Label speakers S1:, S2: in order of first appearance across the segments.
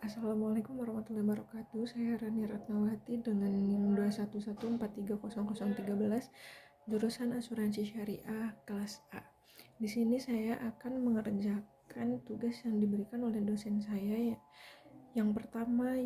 S1: Assalamualaikum warahmatullahi wabarakatuh. Saya Rani Ratnawati dengan NIM 211430013, jurusan Asuransi Syariah kelas A. Di sini saya akan mengerjakan tugas yang diberikan oleh dosen saya ya. Yang pertama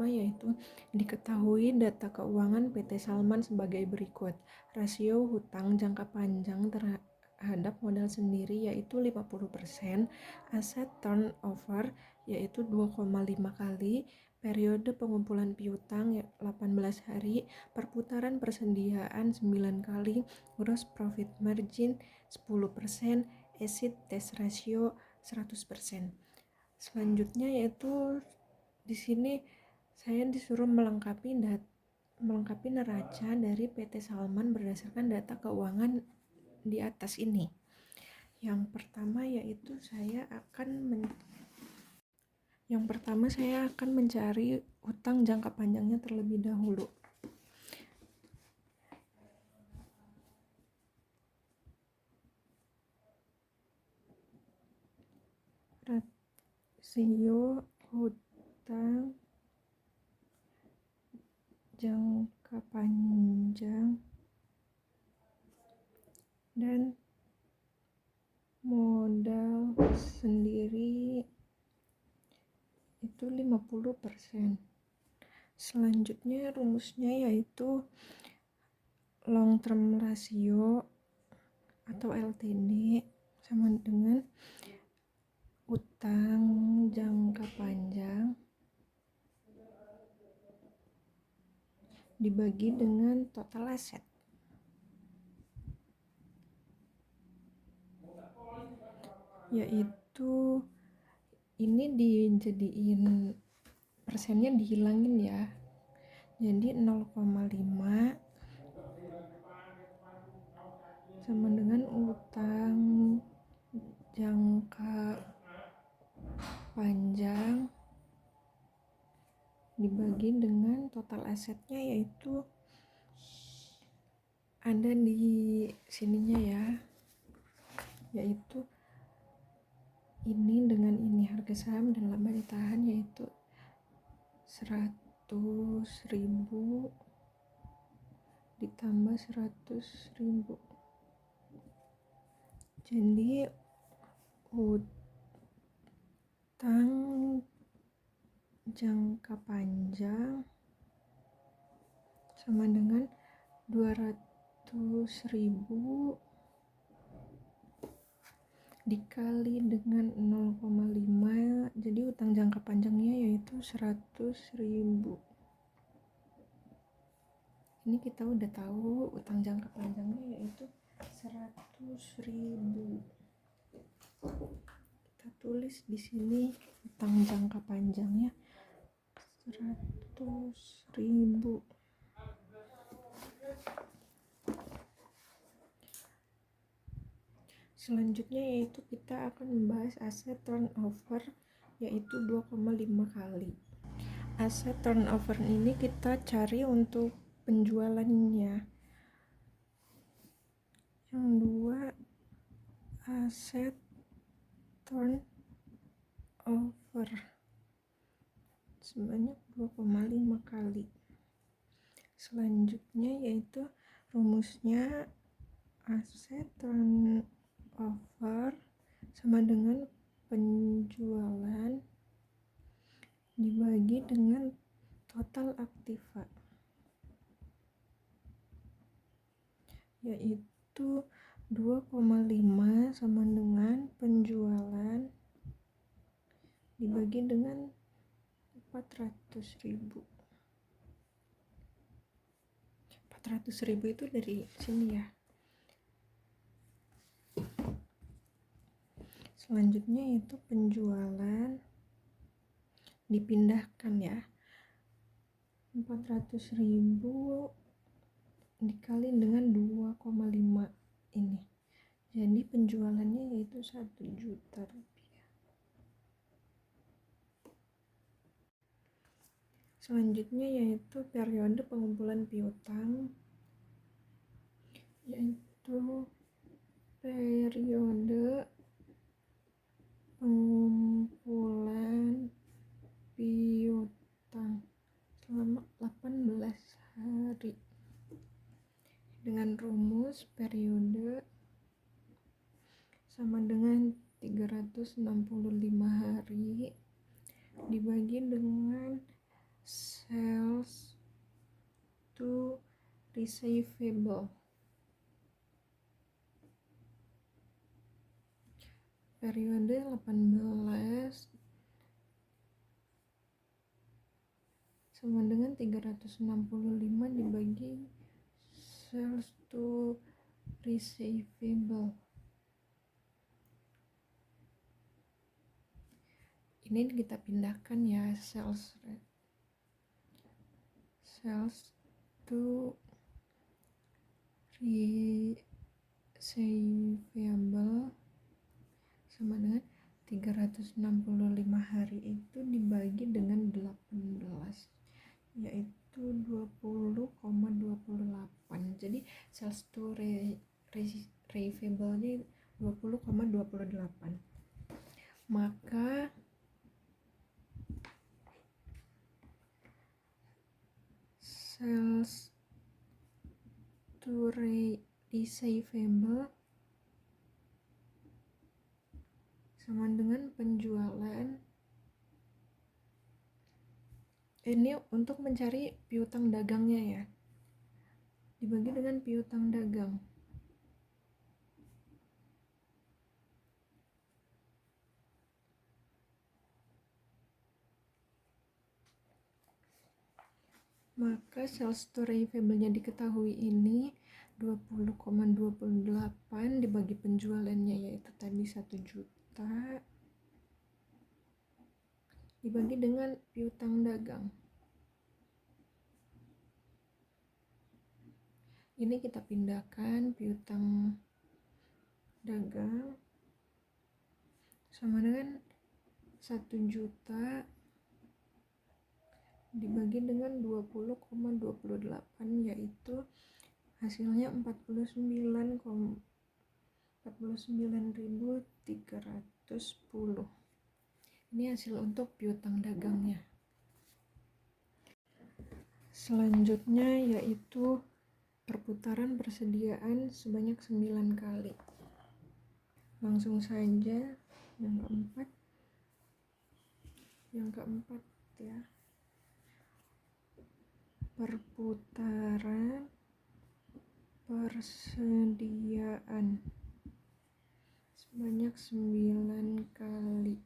S1: yaitu diketahui data keuangan PT Salman sebagai berikut. Rasio hutang jangka panjang terhadap modal sendiri yaitu 50%, aset turnover yaitu 2,5 kali, periode pengumpulan piutang 18 hari, perputaran persediaan 9 kali, gross profit margin 10%, acid test ratio 100%. Selanjutnya yaitu di sini saya disuruh melengkapi neraca dari PT Salman berdasarkan data keuangan di atas ini. Yang pertama saya akan mencari hutang jangka panjangnya terlebih dahulu. Rasio hutang jangka panjang dan modal sendiri itu 50%. Selanjutnya rumusnya yaitu long term ratio atau LTD sama dengan utang jangka panjang dibagi dengan total aset. Yaitu ini dijadiin persennya dihilangin ya. Jadi 0,5 sama dengan utang jangka panjang dibagi dengan total asetnya, yaitu ada di sininya ya, yaitu ini dengan ini harga saham dan laba ditahan yaitu 100.000 ditambah 100.000. Jadi utang jangka panjang sama dengan 200.000 dikali dengan 0,5, jadi utang jangka panjangnya yaitu 100.000. Ini kita udah tahu utang jangka panjangnya yaitu 100.000. Kita tulis di sini utang jangka panjangnya 100.000. Selanjutnya yaitu kita akan membahas aset turnover yaitu 2,5 kali. Aset turnover ini kita cari untuk penjualannya. Yang dua, aset turnover sebanyak 2,5 kali. Selanjutnya yaitu rumusnya aset turnover sama dengan penjualan dibagi dengan total aktiva, yaitu 2,5 sama dengan penjualan dibagi dengan 400.000. 400.000 itu dari sini ya. Selanjutnya itu penjualan dipindahkan ya. 400.000 dikali dengan 2,5 ini. Jadi penjualannya yaitu 1 juta rupiah. Selanjutnya yaitu periode pengumpulan piutang, yaitu periode pengumpulan hari dibagi dengan sales to receivable. Periode 18 sama dengan 365 dibagi sales to receivable. Ini kita pindahkan ya, sales to receivable sama dengan 365 hari itu dibagi dengan 18, yaitu 20,28. Jadi sales to receivable-nya 20,28. Maka sales to receivable sama dengan penjualan. Ini untuk mencari piutang dagangnya ya, dibagi dengan piutang dagang. Maka sales to receivable-nya diketahui ini 20,28 dibagi penjualannya, yaitu tadi 1 juta, dibagi dengan piutang dagang. Ini kita pindahkan piutang dagang sama dengan 1 juta dibagi dengan 20,28, yaitu hasilnya 49.310. Ini hasil untuk piutang dagangnya. Selanjutnya yaitu perputaran persediaan sebanyak 9 kali. Langsung saja yang keempat ya. Perputaran persediaan sebanyak 9 kali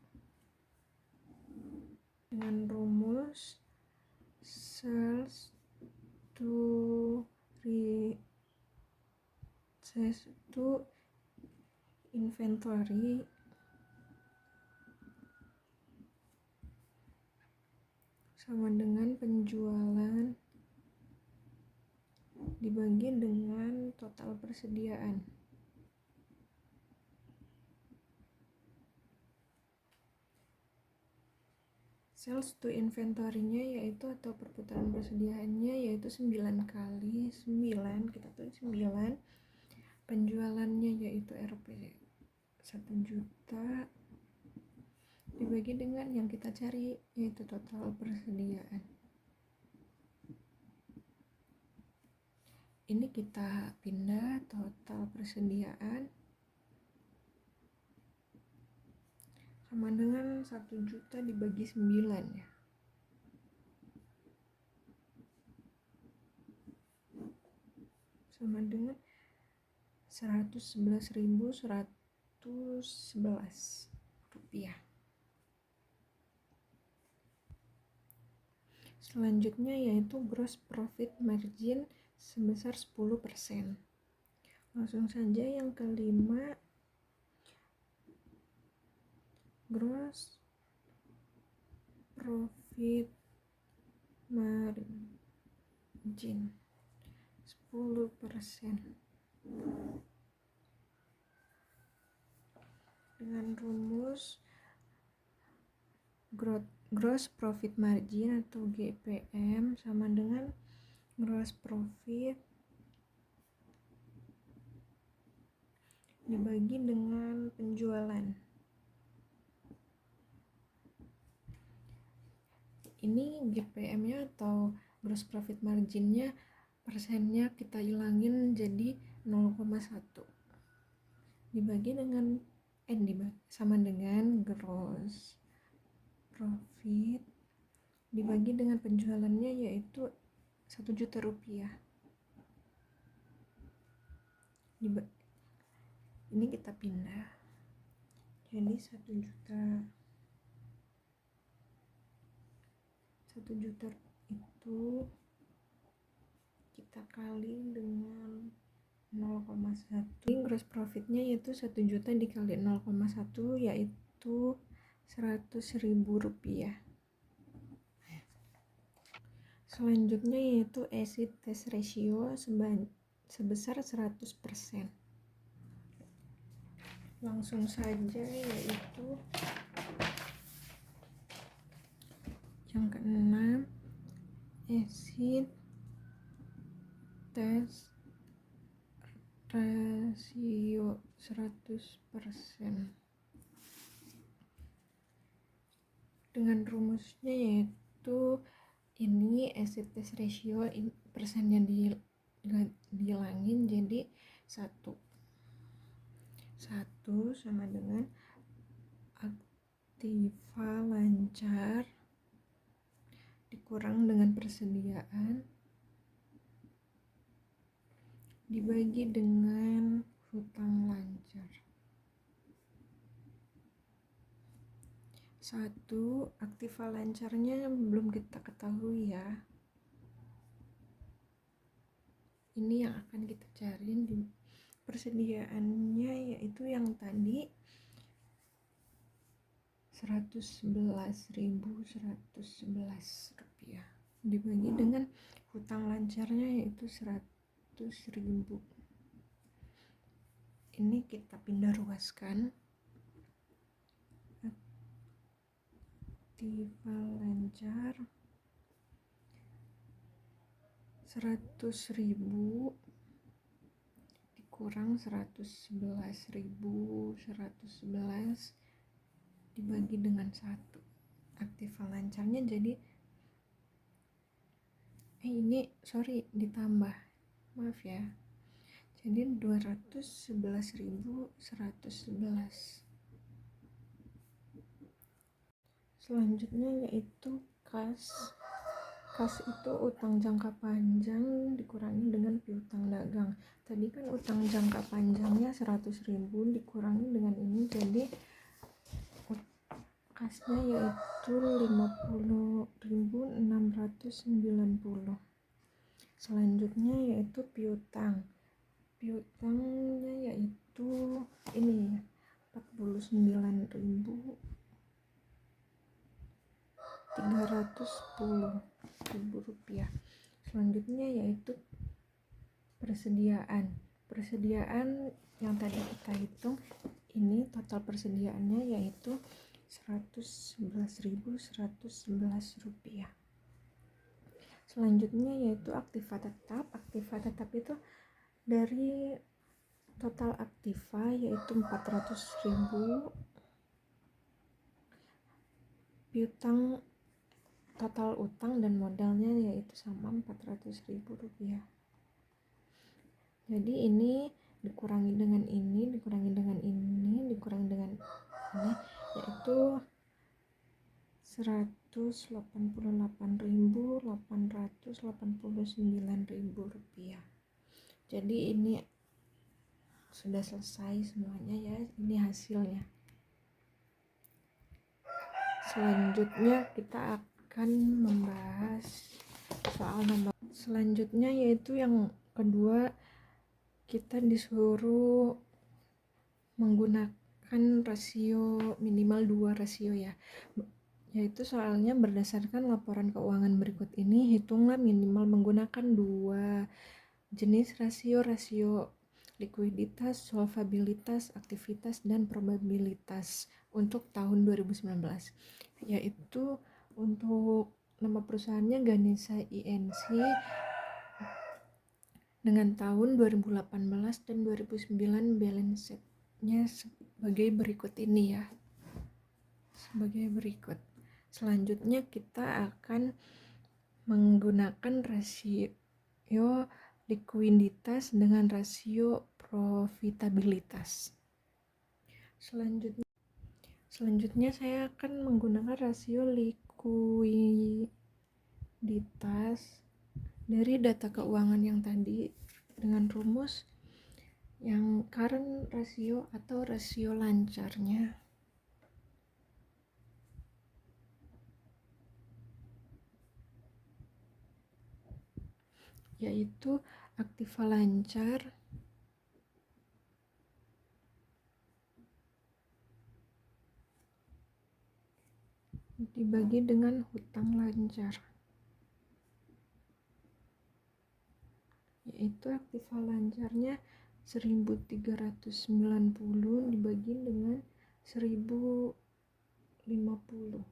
S1: dengan rumus sales to inventory sama dengan penjualan dibagi dengan total persediaan. Sales to inventory-nya yaitu atau perputaran persediaannya yaitu 9 kali, 9 kita tulis 9. Penjualannya yaitu Rp 1 juta dibagi dengan yang kita cari yaitu total persediaan. Ini kita pindah total persediaan sama dengan 1 juta dibagi 9 ya. Sama dengan 111.111 rupiah. Selanjutnya yaitu gross profit margin sebesar 10%. Langsung saja yang kelima, gross profit margin 10% dengan rumus gross profit margin atau GPM sama dengan gross profit dibagi dengan penjualan. Ini GPM-nya atau gross profit margin-nya, persennya kita hilangin jadi 0,1 dibagi dengan sama dengan gross profit dibagi dengan penjualannya, yaitu 1 juta rupiah. Ini kita pindah, jadi 1 juta itu kita kali dengan 0,1. Gross profitnya yaitu 1 juta dikali 0,1 yaitu 100.000 rupiah. Selanjutnya yaitu acid test ratio sebesar 100%. Langsung saja, yaitu yang keenam, acid test rasio 100%. Dengan rumusnya yaitu ini acid test ratio persennya dihilangin jadi 1 sama dengan aktiva lancar dikurang dengan persediaan dibagi dengan hutang lancar. 1. Aktiva lancarnya belum kita ketahui ya. Ini yang akan kita cari di persediaannya, yaitu yang tadi 111.111 rupiah dibagi dengan hutang lancarnya yaitu 100.000. Ini kita pindah ruaskan. Aktiva lancar 100.000 dikurang 111.111 dibagi dengan 1. Aktiva lancarnya jadi ditambah, maaf ya, jadi 211.111. Selanjutnya yaitu kas itu utang jangka panjang dikurangi dengan piutang dagang. Tadi kan utang jangka panjangnya 100.000 dikurangi dengan ini, jadi kasnya yaitu 50.690. Selanjutnya yaitu piutangnya yaitu ini 49.310 rupiah. Selanjutnya yaitu persediaan yang tadi kita hitung, ini total persediaannya yaitu 111.111 rupiah. Selanjutnya yaitu aktiva tetap itu dari total aktiva yaitu 400.000, piutang total utang dan modalnya yaitu sama 400.000 rupiah. Jadi ini dikurangi dengan ini, dikurangi dengan ini, dikurangi dengan ini, yaitu 188.889 rupiah. Jadi ini sudah selesai semuanya ya, ini hasilnya. Selanjutnya kita akan membahas soal nomor selanjutnya, yaitu yang kedua, kita disuruh menggunakan rasio minimal 2 rasio ya, yaitu soalnya berdasarkan laporan keuangan berikut ini, hitunglah minimal menggunakan 2 jenis rasio likuiditas, solvabilitas, aktivitas, dan probabilitas untuk tahun 2019, yaitu untuk nama perusahaannya Ganesha INC dengan tahun 2018 dan 2009 balance sheet-nya sebagai berikut ini ya. Selanjutnya kita akan menggunakan rasio likuiditas dengan rasio profitabilitas. Selanjutnya saya akan menggunakan rasio likuiditas dari data keuangan yang tadi dengan rumus yang current ratio atau rasio lancarnya, yaitu aktiva lancar dibagi dengan hutang lancar, yaitu aktiva lancarnya 1390 dibagi dengan 1050,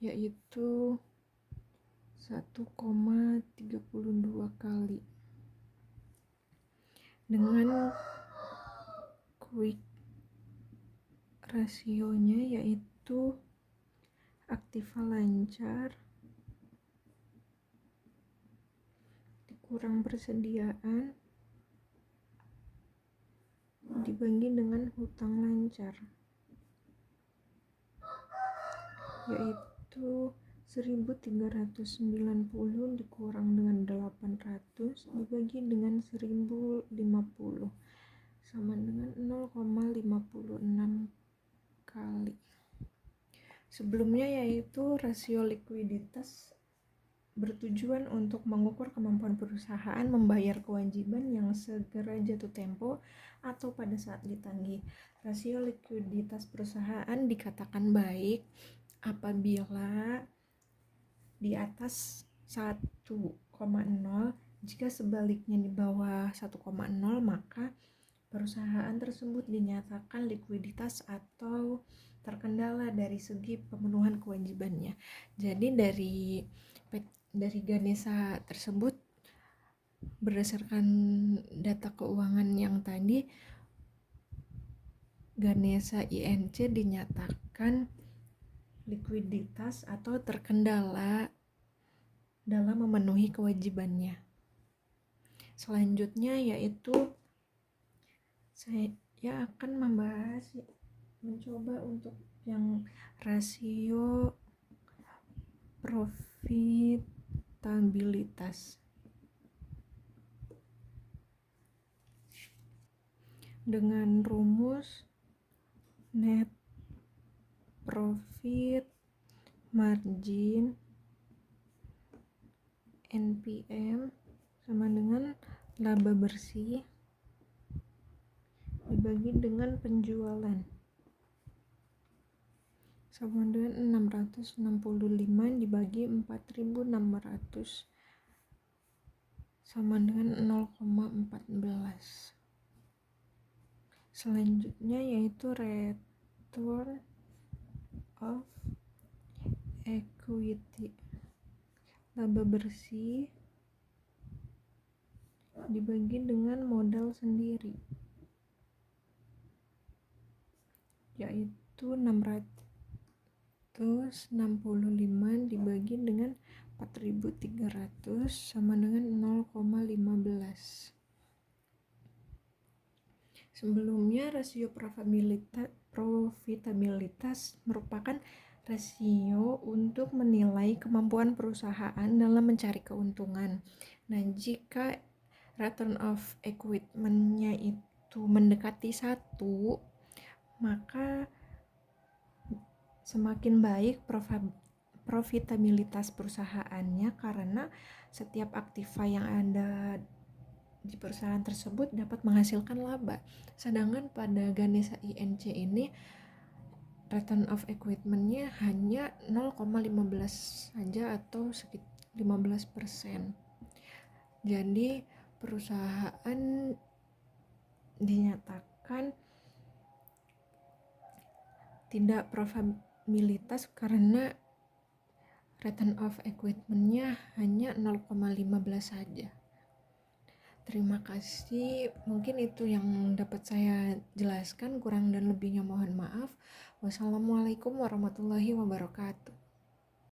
S1: yaitu 1,32 kali. Dengan quick rasionya yaitu aktiva lancar dikurang persediaan dibagi dengan hutang lancar, yaitu 1390 dikurang dengan 800 dibagi dengan 1050 sama dengan 0,56 kali. Sebelumnya yaitu rasio likuiditas bertujuan untuk mengukur kemampuan perusahaan membayar kewajiban yang segera jatuh tempo atau pada saat ditagih. Rasio likuiditas perusahaan dikatakan baik apabila di atas 1,0. Jika sebaliknya di bawah 1,0, maka perusahaan tersebut dinyatakan likuiditas atau terkendala dari segi pemenuhan kewajibannya. Jadi dari Ganesha tersebut, berdasarkan data keuangan yang tadi, Ganesha INC dinyatakan likuiditas atau terkendala dalam memenuhi kewajibannya. Selanjutnya yaitu saya akan mencoba untuk yang rasio profitabilitas dengan rumus net profit margin NPM sama dengan laba bersih dibagi dengan penjualan sama dengan 665 dibagi 4.600 sama dengan 0,14. Selanjutnya yaitu return of equity, laba bersih dibagi dengan modal sendiri, yaitu 665 dibagi dengan 4.300 sama dengan 0,15. Sebelumnya rasio profitabilitas merupakan rasio untuk menilai kemampuan perusahaan dalam mencari keuntungan. Nah, jika return of equity-nya itu mendekati 1, maka semakin baik profitabilitas perusahaannya karena setiap aktiva yang ada di perusahaan tersebut dapat menghasilkan laba. Sedangkan pada Ganesha INC ini return of equity-nya hanya 0,15 saja atau sekitar 15%. Jadi perusahaan dinyatakan tidak profitabilitas karena return of equity-nya hanya 0,15 saja. Terima kasih, mungkin itu yang dapat saya jelaskan, kurang dan lebihnya mohon maaf. Wassalamualaikum warahmatullahi wabarakatuh.